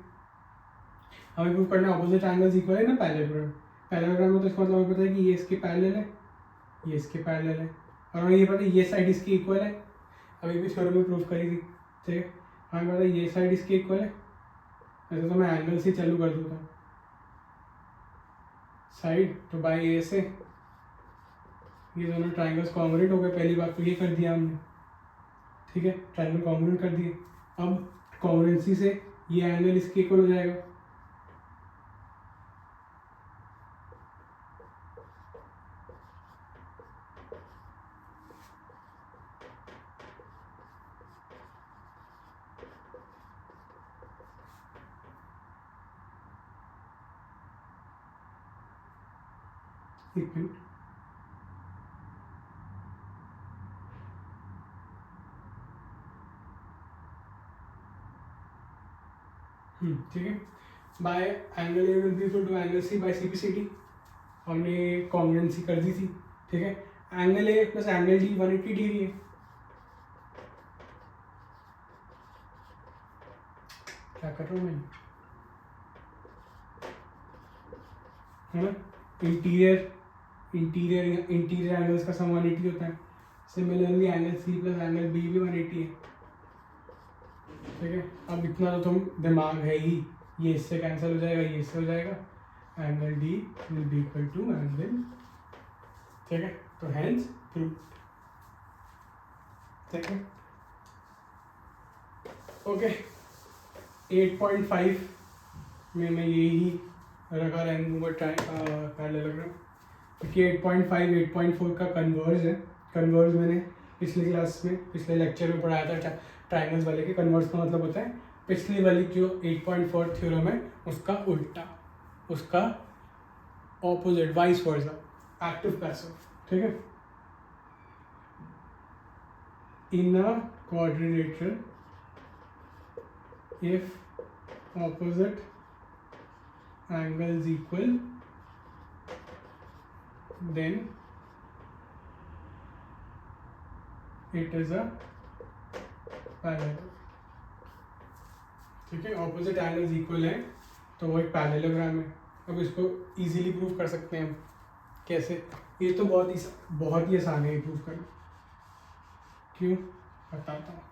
हमें प्रूव करना ऑपोजिट एंगल्स इक्वल है ना पैरेललोग्राम। पैरेललोग्राम में तो इसका मतलब हमें पता है कि ये इसके पैरेलल है, ये इसके पैरेलल है, और हमें ये पता है ये साइड इसकी इक्वल है, अभी भी थ्योरम में प्रूफ करी थी। ठीक है, हमें पता है ये साइड इसकी इक्वल है। ऐसे तो मैं एंगल से चालू कर देता हूँ, साइड तो बाय ए से ये दोनों ट्राइंगल्स कॉन्ग्रुएंट हो गए। पहली बात तो ये कर दिया हमने। ठीक है, ट्राइंगल कॉन्ग्रुएंट कर दिए। अब कॉन्ग्रुएंसी से ये एंगल इसके इक्वल हो जाएगा। एक मिनट, ठीक है, by angle A will be equal to angle C by C B C D. हमने कॉन्ग्रुएंसी कर दी थी, ठीक है। Angle A plus angle D 180 degree है। क्या कर रहा हूँ मैं, है ना। इंटीरियर एंगल्स का सम 180 होता है। Similarly angle C plus angle B भी 180 है, ठीक है। अब इतना तो तुम दिमाग है ही, ये इससे कैंसिल हो जाएगा, ये इससे हो जाएगा, angle D will be equal to angle, ठीक है। तो हेंस प्रूव, ठीक है। ओके 8.5 में मैं यही रखा रहने दूंगा पैरेललोग्राम, क्योंकि 8.5 8.4 का कन्वर्ज है। कन्वर्ज मैंने पिछली क्लास में, पिछले लेक्चर में पढ़ाया था ट्राइंगल्स वाले के। कन्वर्ज का मतलब होता है पिछली वाली जो 8.4 थ्योरम है उसका उल्टा, उसका opposite, vice versa, active passive, ठीक है। In a quadrilateral if opposite angles equal then it is a parallelogram, ठीक है। ऑपोजिट एंगल्स इक्वल है तो वो एक पैरेललोग्राम है। अब इसको इजीली प्रूव कर सकते हैं हम। कैसे? ये तो बहुत ही आसान है ये प्रूव करना। क्यों, बताता हूँ।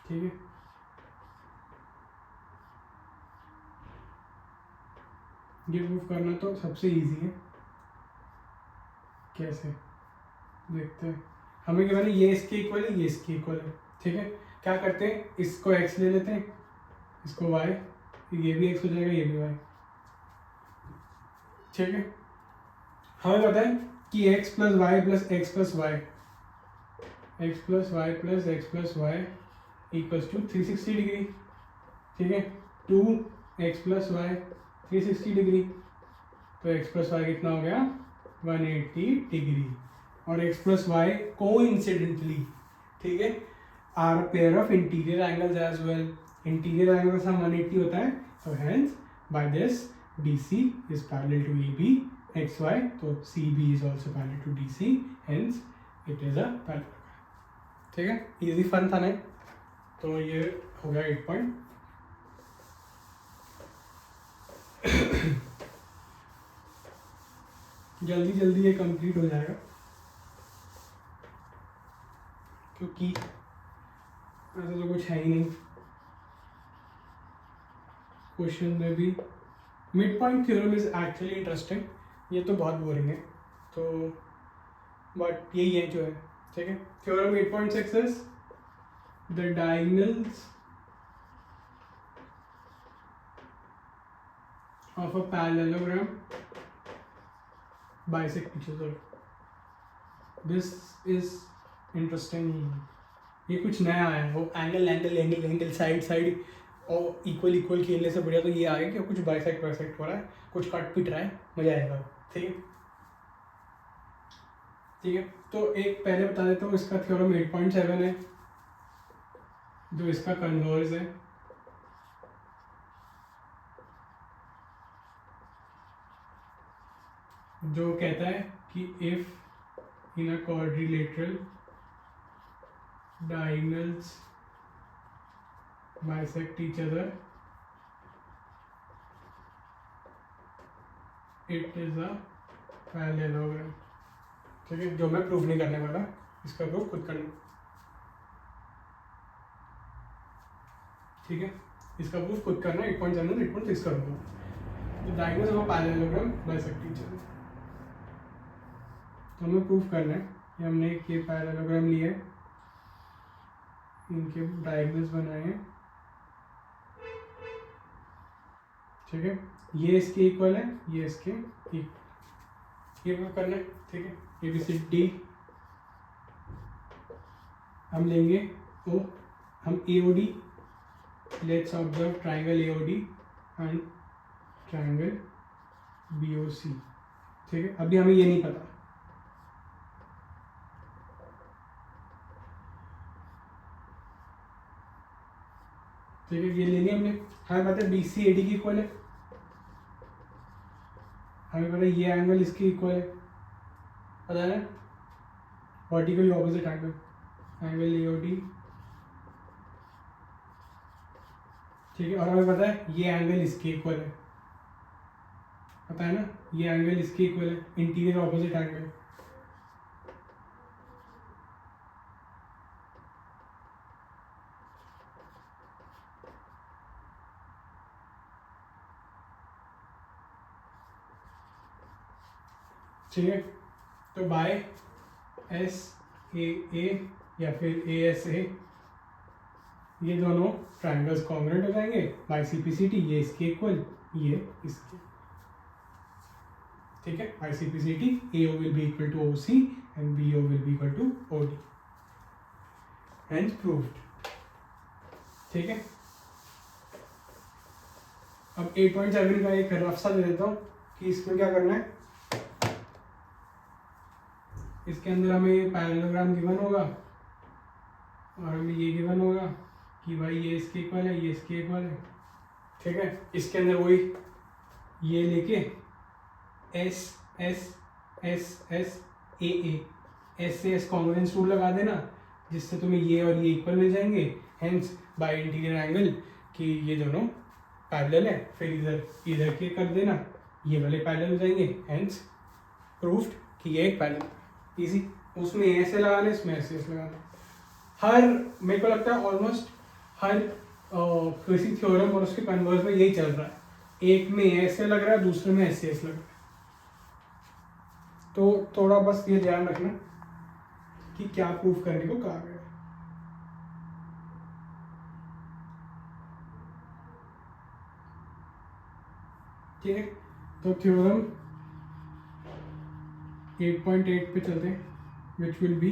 ठीक है, ये प्रूव करना तो सबसे इजी है। कैसे देखते हैं। हमें क्या, ये इसके इक्वल है, ये इसके इक्वल है, ठीक है। क्या करते हैं, इसको x ले लेते हैं, इसको y, ये भी x हो जाएगा, ये भी y, ठीक है। हमें पता है कि x plus Y plus x plus y, x plus Y plus x plus y equals to 360 degree, ठीक है। 2x प्लस वाई 360 डिग्री, तो x प्लस वाई कितना हो गया, 180 डिग्री। और x प्लस वाई कोइंसिडेंटली, ठीक है, are pair of interior angles as well. Interior angle का 180 होता है, तो hence by this BC is parallel to AB XY, तो CB is also parallel to DC, hence it is a parallelogram, ठीक है। Easy fun था नहीं, तो ये हो गया 8 पॉइंट। जल्दी जल्दी ये कंप्लीट हो जाएगा, क्योंकि ऐसा तो कुछ है ही नहीं क्वेश्चन में भी। Mid point theorem is actually interesting, ये तो बहुत बोरिंग है, तो बट यही है जो है, ठीक है। Theorem 8.6 is the diagonals of a parallelogram bisect each other. This is interesting. ये कुछ नया है, वो एंगल साइड और इक्वल खेलने से बढ़िया तो ये आ गया कि कुछ बाइसेक्ट हो रहा है, कुछ कट पिट रहा है, मजा आएगा, ठीक है। ठीक है, तो एक पहले बता देता हूँ, इसका थ्योरम 8.7 है, जो इसका कन्वर्ज है। जो कहता है कि if in a quadrilateral diagonals bisect each other it is a parallelogram, ठीक है। जो मैं प्रूव नहीं करने वाला, इसका प्रूफ खुद करना, ठीक है। इसका प्रूफ खुद करना, 8.7 8.6 करूँगा। तो diagonals of a parallelogram bisect each other, तो हमें प्रूफ करना है कि हमने ये पैरेललोग्राम लिया है, इनके डायगोनल्स बनाए हैं, ठीक है। ये इसके इक्वल है, ये इसके इक्वल, ये प्रूफ करना है, ठीक है। ABCD हम लेंगे, तो हम AOD, let's observe triangle AOD and triangle BOC, ठीक है। अभी हमें ये नहीं पता, ठीक है, ये ले लिया हमने। हमें पता है बी सी ए डी की इक्वल है, हमें पता है ये एंगल इसकी इक्वल है, पता है ना, vertical opposite angle, angle A O D. ठीक है, और हमें पता है ये एंगल इसकी इक्वल है, पता है ना, ये एंगल इसकी इक्वल है, इंटीरियर ऑपोजिट एंगल। ठीक है, तो बाय एस ए या फिर ए एस ए, ये दोनों ट्राइंगल्स कॉन्ग्रुएंट हो जाएंगे। By C P C T, ये इसके इक्वल, ये इसके। ठीक है, by C P C T A O will be equal to O C and B O will be equal to O D, hence proved. ठीक है, अब 8.7 का एक रफ सा दे देता हूँ कि इसमें क्या करना है। इसके अंदर हमें पैरेललोग्राम गिवन होगा और हमें ये गिवन होगा कि भाई ये इसके इक्वल है, ये इसके इक्वल है। ठीक है, इसके अंदर वही ये लेके S S S S A S से एस कॉन्ग्रुएंस रूल लगा देना, जिससे तुम्हें ये और ये इक्वल मिल जाएंगे। हेंस बाय इंटीरियर एंगल कि ये दोनों पैरेलल है, फिर इधर के कर देना, ये वाले पैरेलल हो जाएंगे। हेंस प्रूव्ड कि ये एक पैरेलल। इजी, उसमें ऐसे लगाना, इसमें ऐसे लगाना। हर, मेरे को लगता है ऑलमोस्ट हर किसी थ्योरम और उसके कन्वर्स में यही चल रहा है, एक में ऐसे लग रहा है, दूसरे में ऐसे लग रहा है। तो थोड़ा बस ये ध्यान रखना कि क्या प्रूफ करने को कहा गया है। ठीक है, तो थ्योरम 8.8 पे चलते हैं, which will be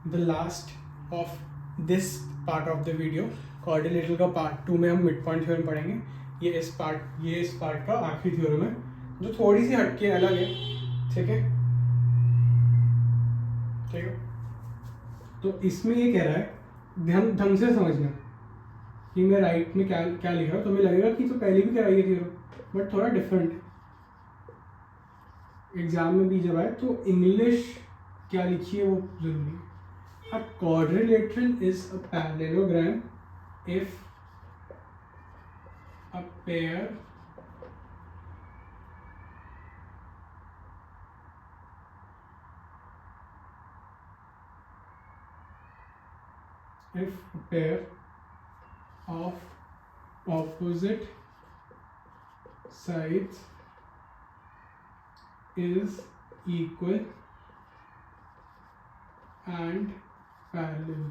the last of this part of the video. Coordinator का पार्ट 2 में हम मिड पॉइंट थ्योरम पढ़ेंगे। ये इस पार्ट का आखिरी थ्योरम है, जो थोड़ी सी हटके अलग है। ठीक है, ठीक है, तो इसमें ये कह रहा है, ध्यान ढंग से समझना कि मैं राइट में क्या क्या लिख रहा हूँ। तुम्हें लगेगा कि तो पहले भी कराई है थ्योरम, बट थोड़ा डिफरेंट है। एग्जाम में भी जब आए तो इंग्लिश क्या लिखी है वो जरूरी है। A quadrilateral is a parallelogram if a pair of opposite sides is equal and parallel.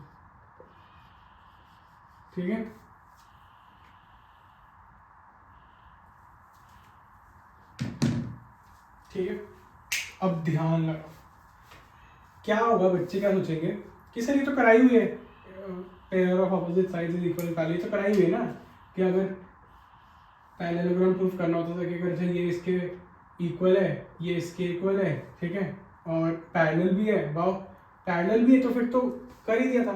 ठीक है, ठीक है, अब ध्यान लगाओ क्या होगा। बच्चे क्या सोचेंगे कि सर ये तो कराई हुई है, pair of opposite sides is equal parallel, तो कराई हुई है ना, कि अगर पैरेललोग्राम प्रूफ करना होता था कि अगर ये इसके इक्वल है, ये इसके इक्वल है, ठीक है, और पैरेलल भी है, वाओ पैरेलल भी है, तो फिर तो कर ही दिया था।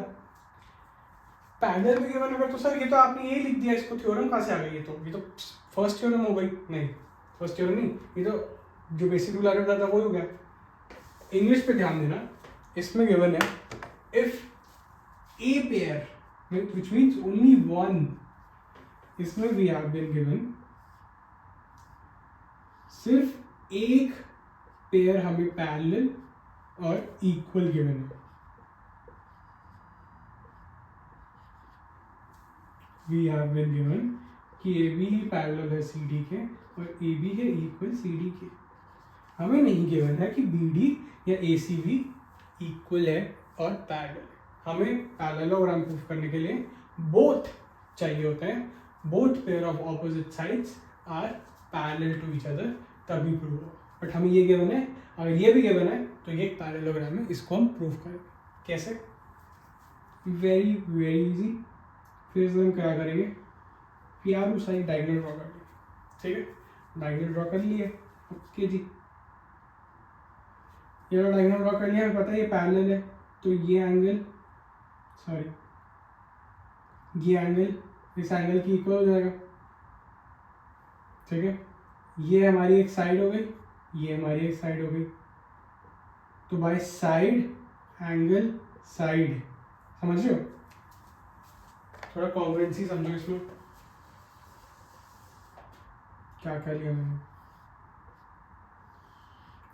पैरेलल भी गिवन अगर, तो सर ये तो आपने यही लिख दिया, इसको थ्योरम कहाँ से आ गई? ये तो फर्स्ट थ्योरम हो गई। नहीं, फर्स्ट थ्योरम नहीं, ये तो जो बेसिक रूल आता था वो हो गया। इंग्लिश पे ध्यान देना, इसमें गिवन है if a pair which means only one, इसमें वी हैव बीन गिवन सिर्फ एक पेयर हमें पैरेलल और इक्वल गिवन है। वी हैव बीन गिवन कि ए बी ही पैरेलल है सी डी के और ए बी है इक्वल सी डी के। हमें नहीं गिवन है कि बी डी या ए सी बी इक्वल है और पैरेलल है। हमें पैरेललोग्राम प्रूफ करने के लिए बोथ चाहिए होते हैं, both pair of opposite sides are parallel to each other, तभी प्रूव हो। बट हमें ये गिवन है, अगर ये भी गिवन है तो ये एक पैरेललोग्राम है, इसको हम प्रूव करेंगे। कैसे? Very very easy. फिर से हम क्या करेंगे, प्यारू साइड डायगोनल ड्रॉ कर लेंगे। ठीक है, डायगोनल ड्रॉ कर लिए, ओके जी। ये डायगोनल ड्रॉ कर लिया, हमें पता है ये पैरेलल है, तो ये एंगल, सॉरी ये एंगल इस एंगल की इक्वल हो जाएगा, ठीक है। ये हमारी एक साइड हो गई, ये हमारी एक साइड हो गई, तो बाय साइड एंगल साइड, समझ रहे हो, थोड़ा कॉन्ग्रुएंसी समझो इसमें क्या क्या लिया मैंने।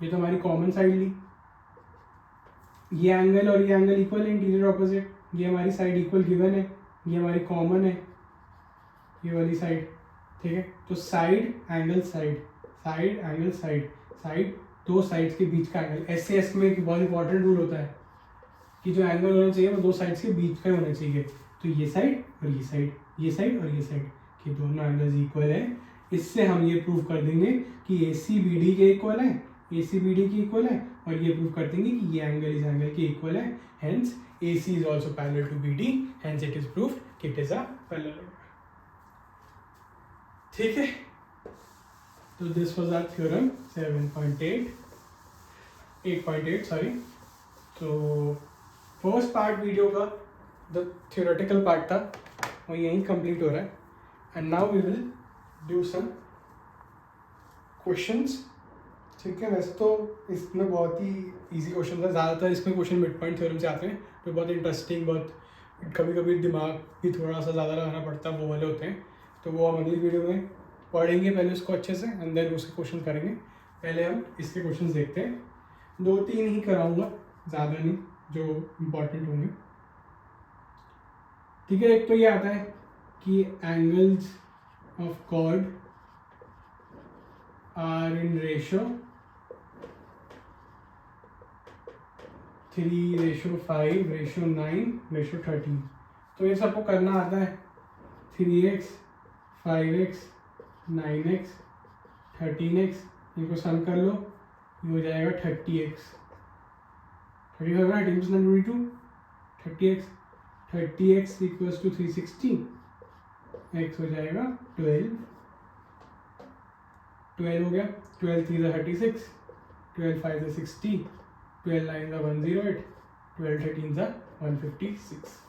ये तो हमारी कॉमन साइड ली, ये एंगल और ये एंगल इक्वल है, इंटीरियर ऑपोजिट, ये हमारी साइड इक्वल गिवन है, ये हमारी कॉमन है, ये वाली साइड, ठीक है। तो side angle side, side angle side, side दो साइड्स के बीच का एंगल। एसएएस में एक बहुत इंपॉर्टेंट रूल होता है कि जो एंगल होना चाहिए वो दो साइड्स के बीच का होना चाहिए। तो ये साइड और ये साइड, ये साइड और ये साइड कि दोनों एंगल्स इक्वल है। इससे हम ये प्रूव कर देंगे कि ए सी बी डी के इक्वल है, ए सी बी डी की इक्वल है, और ये प्रूव कर देंगे कि ये एंगल इस एंगल के इक्वल है। Hence A C is also parallel to B D, hence it is proved कि इट इज अ पैरेललोग्राम, ठीक है। तो this was our theorem 8.8 sorry. तो फर्स्ट पार्ट वीडियो का द थ्योरेटिकल पार्ट था वो यहीं कंप्लीट हो रहा है, and now we will do some questions, ठीक है। वैसे तो इसमें बहुत ही इजी क्वेश्चन है, ज़्यादातर इसमें क्वेश्चन मिड पॉइंट थ्योरम से आते हैं, तो बहुत इंटरेस्टिंग, बहुत कभी कभी दिमाग भी थोड़ा सा ज़्यादा लगाना पड़ता है, वो वाले होते हैं। तो वो हम अगली वीडियो में पढ़ेंगे पहले उसको अच्छे से, एंड देन उसके क्वेश्चन करेंगे। पहले हम इसके क्वेश्चन देखते हैं, 2-3 ही कराऊंगा, ज़्यादा नहीं, जो इम्पोर्टेंट होंगे, ठीक है। एक तो ये आता है कि angles of chord are in ratio 3:5:9:13। तो ये सबको करना आता है, 3x 5x 9x 13x, इनको सम कर लो, ये हो जाएगा 30x, 30x 30x equals to 360, x हो जाएगा 12 हो गया, 12 3 36, 12 5 60, 12 9 108, 12 13 156,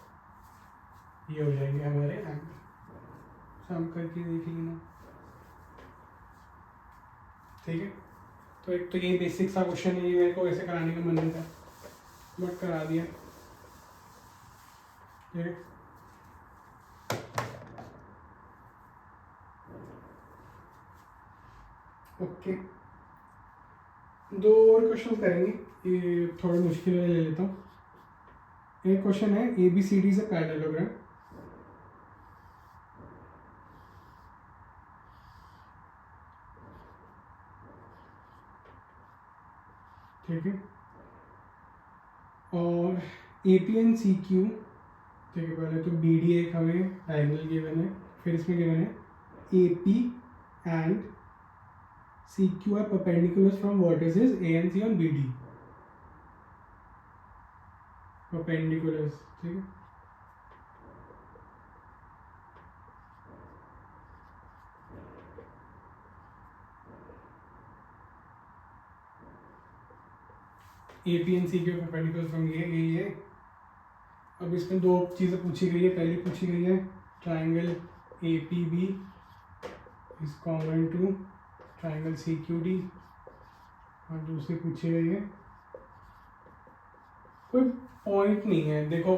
ये हो जाएंगे हमारे एंगल। सम करके देख लेना, ठीक है। तो एक तो ये बेसिक सा क्वेश्चन है, ये मेरे को ऐसे कराने का मन नहीं था बट करा दिया, ठीक है। ओके, 2 और क्वेश्चन करेंगे, ये थोड़ा मुश्किल ले लेता हूँ। एक क्वेश्चन है ABCD से पैरेललोग्राम, ठीक है, और AP and CQ, ठीक है। पहले तो BD एक हमें डायगोनल गिवन है, फिर इसमें गिवन है AP and CQ are perpendicular from vertices A and C on BD, perpendiculars, ठीक है। AP and CQ perpendicular from ये। अब इसमें 2 चीज़ें पूछी गई है, पहली पूछी गई है triangle APB is common to triangle CQD, और दूसरी पूछी गई है, कोई पॉइंट नहीं है, देखो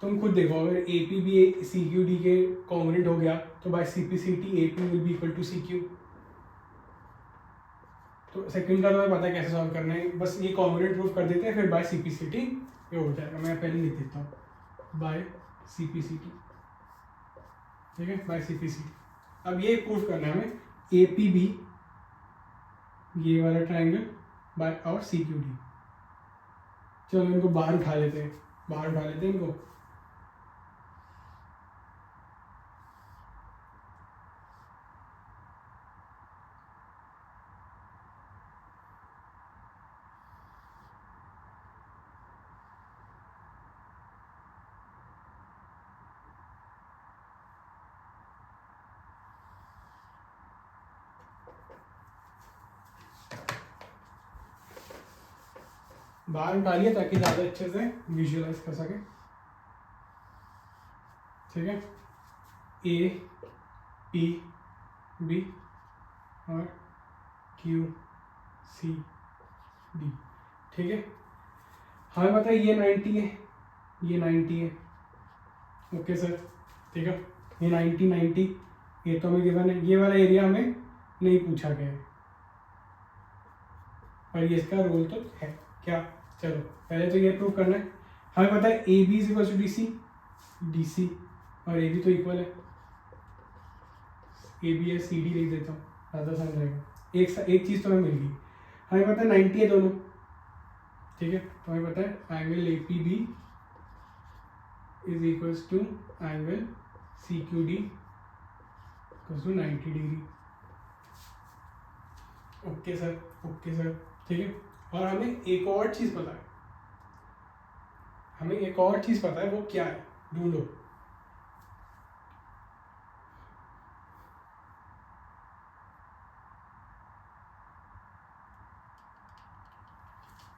तुम खुद देखो, अगर APB CQD के कॉन्ग्रुएंट हो गया तो by CPCT AP will be equal to CQ। तो सेकंड का तुम्हें पता है कैसे सॉल्व करना है, बस ये कॉन्ग्रुएंट प्रूफ कर देते हैं, फिर बाय CPCT ये हो जाएगा। मैं पहले लिख देता हूँ बाय CPCT, ठीक है, बाय CPCT। अब ये प्रूफ करना है हमें APB ये वाला ट्राइंगल बाय और CQD। चलो इनको बाहर उठा लेते हैं, इनको। बाहर उठा लिया ताकि ज़्यादा अच्छे से विजुअलाइज कर सके, ठीक है। ए पी बी और क्यू सी डी। ठीक है, हमें पता है ये 90 है, ये 90 है। ओके सर, ठीक है, ये 90 ये तो हमें गिवन है। ये वाला एरिया हमें नहीं पूछा गया है, और ये इसका रोल तो है क्या। चलो पहले तो ये प्रूव करना है। हमें पता है A B is equal to D C, D C और ए बी तो इक्वल है। ए बी है, सी डी लिख देता हूँ, ज़्यादा आसान रहेगा। एक चीज़ तो हमें मिल गई। हमें पता है 90 है दोनों। ठीक है, तो हमें पता है angle A P B is equals to angle C Q D equals to 90 degree. Okay sir, okay sir, ठीक है। और हमें एक और चीज़ पता है, हमें एक और चीज़ पता है, वो क्या है, ढूंढो।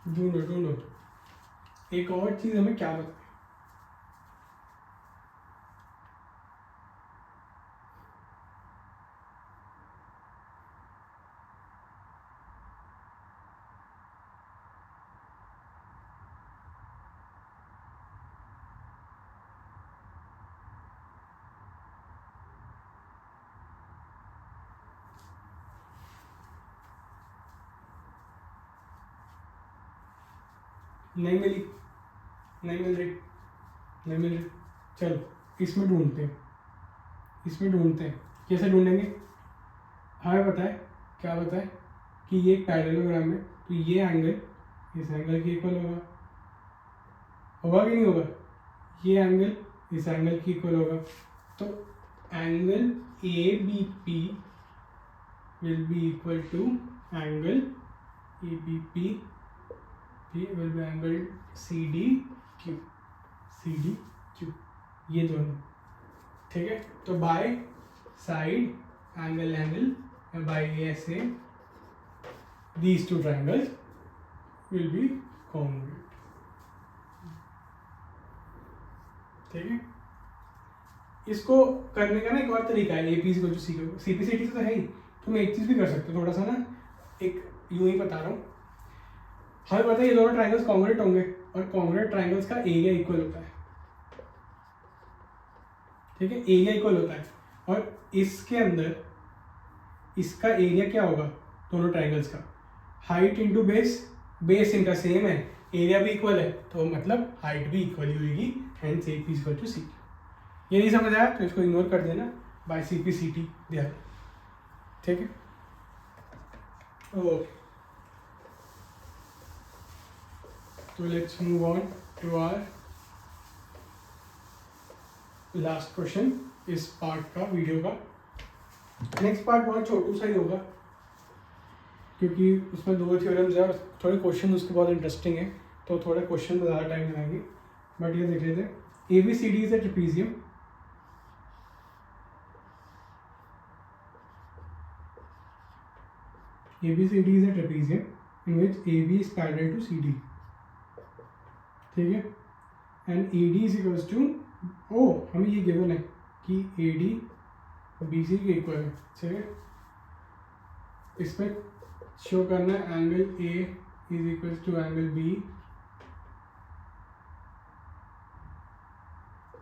ढूंढो ढूंढो, एक और चीज़ हमें क्या पता है। नहीं मिली, नहीं मिल रही, नहीं मिल रही। चलो इसमें ढूंढते हैं, इसमें ढूंढते हैं। कैसे ढूंढेंगे, हमें पता है, क्या पता है कि ये एक पैरेललोग्राम है, तो ये एंगल इस एंगल के इक्वल होगा, होगा कि नहीं होगा। ये एंगल इस एंगल की इक्वल होगा, तो angle A B P will be equal to angle A B P will be angle C D Q, C D Q, ये दोनों। ठीक है, तो by side angle angle by ऐसे these two triangles will be congruent। ठीक है, इसको करने का ना एक और तरीका है, एपी को जो सीपीसीटी तो है ही, तुम एक चीज भी कर सकते हो, थोड़ा सा ना एक यूं ही बता रहा हूँ। हमें पता है ये दोनों ट्राइंगल्स कॉन्ग्रुएंट होंगे, और कॉन्ग्रुएंट ट्राइंगल्स का एरिया इक्वल होता है। ठीक है, एरिया इक्वल होता है, और इसके अंदर इसका एरिया क्या होगा, दोनों ट्राइंगल्स का, हाइट इंटू बेस, बेस इनका सेम है, एरिया भी इक्वल है, तो मतलब हाइट भी इक्वल ही होगी, hence A P equal to C. ये नहीं समझ आया तो इसको इग्नोर कर देना, by C P C T दिया। ठीक है, ओके, तो let's move on to our last question इस पार्ट का, वीडियो का। नेक्स्ट पार्ट बहुत छोटू सा ही होगा, क्योंकि उसमें 2 थ्योरम्स है और थोड़े क्वेश्चन उसके बहुत इंटरेस्टिंग है, तो थोड़े क्वेश्चन में ज़्यादा टाइम लगाएंगे। बट ये देख लेते हैं, A B C D is a trapezium, ABCD is a trapezium in which AB is parallel to CD। ठीक है, and AD is equals to, हमें ये गिवन है कि AD BC के इक्वल है। ठीक है, इसमें शो करना है angle A is equals to angle B,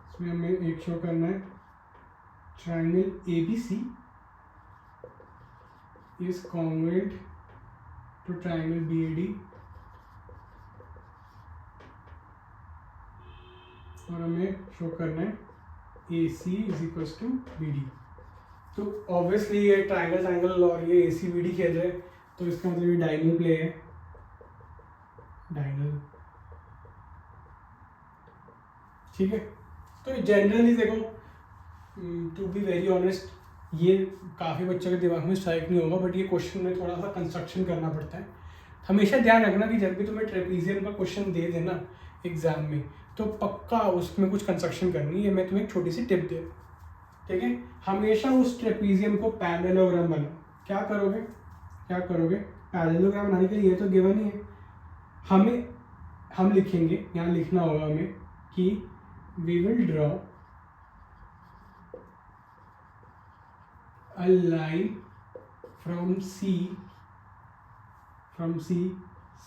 इसमें हमें एक शो करना है triangle ABC is congruent to triangle BAD, और हमें शो करना है AC is equals to BD। तो ऑब्वियसली ये ट्राइंगल और ये AC BD खेल रहे हैं, तो इसका मतलब ये डायगोनल प्ले है, डायगोनल। ठीक है, तो जनरली देखो, टू बी वेरी ऑनेस्ट, ये काफ़ी बच्चों के दिमाग में स्ट्राइक नहीं होगा, बट ये क्वेश्चन में थोड़ा सा कंस्ट्रक्शन करना पड़ता है। हमेशा ध्यान रखना कि जब भी तुम्हें ट्रेपीजियम का क्वेश्चन दे देना एग्जाम में, तो पक्का उसमें कुछ कंस्ट्रक्शन करनी है। मैं तुम्हें एक छोटी सी टिप दे, ठीक है, हमेशा उस ट्रेपीजियम को पैरेललोग्राम बनाओ। क्या करोगे, क्या करोगे, पैरेललोग्राम बनाने के लिए तो गिवन ही है, हम लिखेंगे, यहाँ लिखना होगा हमें कि we will draw a line from C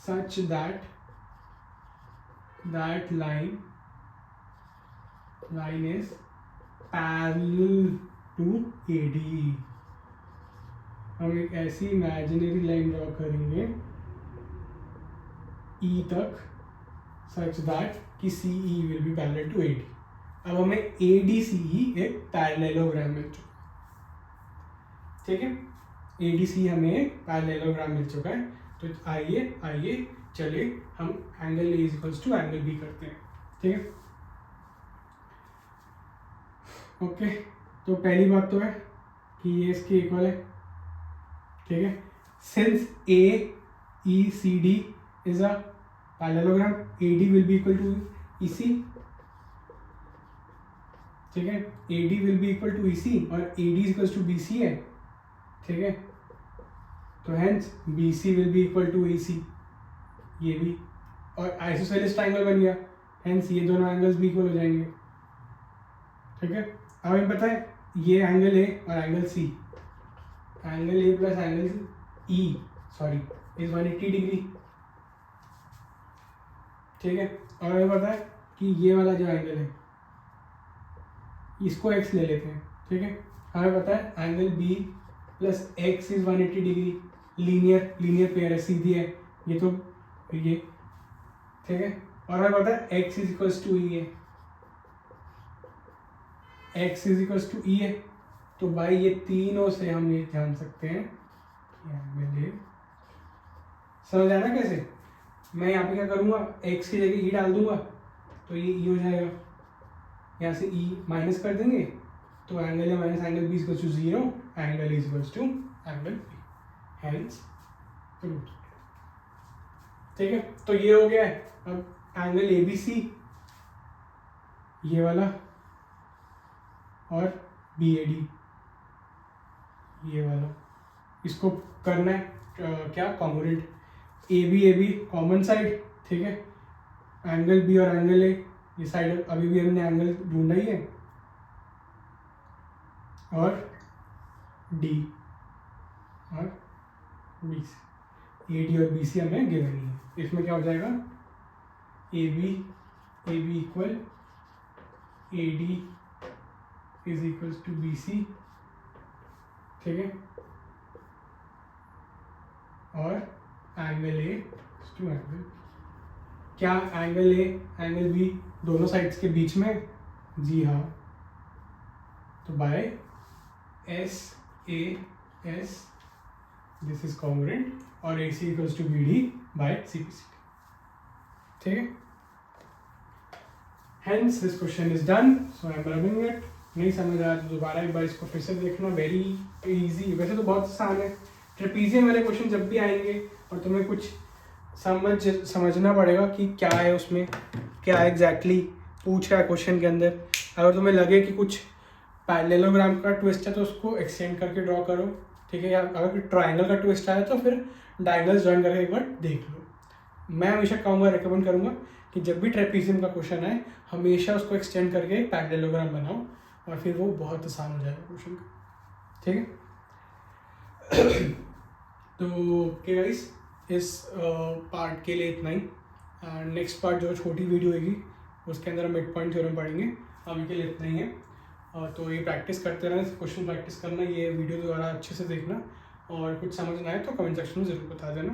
such that line is parallel to AD। हम एक ऐसी इमेजिनरी लाइन ड्रॉ करेंगे E तक such that कि CE will be parallel to AD। अब हमें ADCE एक पैरेललोग्राम मिल चुका है, ठीक है। ADCE हमें एक पैरेललोग्राम मिल चुका है। तो आइए चलिए हम angle A equals to angle B करते हैं, ठीक है। ओके, तो पहली बात तो है कि ये इसके इक्वल है, ठीक है। Since AECD is a parallelogram, AD will be equal to EC, ठीक है। AD will be equal to EC और AD इक्वल्स टू BC है, ठीक है। तो hence BC will be equal to AC, ये भी, और आइसोसेलेस ट्रायंगल बन गया, हेंस ये दोनों एंगल्स भी इक्वल हो जाएंगे, ठीक है। अब हमें पता है ये एंगल A और angle C, angle A plus angle E is 180 degree, ठीक है। और हमें पता है कि ये वाला जो एंगल है इसको x ले लेते हैं, ठीक है। हमें पता है angle B plus x is 180 degree, linear pair है, सीधी है ये, तो ये, ठीक है। और हमें पता है x is equals to E है, x is equals to E है। तो भाई ये तीनों से हम ये जान सकते हैं कि समझ आया ना कैसे। मैं यहाँ पे क्या करूँगा, x की जगह E डाल दूंगा तो ये E हो जाएगा, यहाँ से E माइनस कर देंगे तो angle A minus angle B equals to 0, angle is equals to angle B, hence root, ठीक है। तो ये हो गया है। अब एंगल ABC ये वाला और BAD ये वाला, इसको करना है क्या, कॉन्ग्रुएंट। AB कॉमन साइड, ठीक है। एंगल B और एंगल A ये साइड अभी भी हमने एंगल ढूंढा ही है, और D और BC, AD और BC हमें गिवन ही है। इसमें क्या हो जाएगा, AB equal AD is equals to BC, ठीक है। और एंगल A टू एंगल, क्या एंगल A एंगल B दोनों साइड्स के बीच में, जी हाँ। तो by SAS this is congruent और AC equals to BD by CPCD, ठीक है। Hence this question is done, so I am rubbing it. नहीं समझ आया तो दोबारा एक बार इसको फिर से देखना, वेरी इजी, वैसे तो बहुत आसान है। ट्रेपीजियम वाले क्वेश्चन जब भी आएंगे और तुम्हें कुछ समझना पड़ेगा कि क्या है उसमें, क्या एग्जैक्टली पूछ रहा है क्वेश्चन के अंदर। अगर तुम्हें लगे कि कुछ पैरेललोग्राम का ट्विस्ट है तो उसको एक्सटेंड करके ड्रॉ करो, ठीक है। या अगर ट्राइंगल का ट्विस्ट आया तो फिर डायगोनल्स ज्वाइन करके एक बार देख लो। मैं हमेशा कहूँगा, रिकमेंड करूँगा कि जब भी ट्रेपीजियम का क्वेश्चन आए हमेशा उसको एक्सटेंड करके एक पैरेललोग्राम बनाओ और फिर वो बहुत आसान हो जाएगा क्वेश्चन का, ठीक है। तो ओके गाइस, इस पार्ट के लिए इतना ही। नेक्स्ट पार्ट जो छोटी वीडियो होगी उसके अंदर हम मिड पॉइंट थ्योरम पढ़ेंगे। अभी के लिए इतना ही है। तो ये प्रैक्टिस करते रहना, क्वेश्चन प्रैक्टिस करना, ये वीडियो दोबारा अच्छे से देखना, और कुछ समझ ना आए तो कमेंट सेक्शन में ज़रूर बता देना।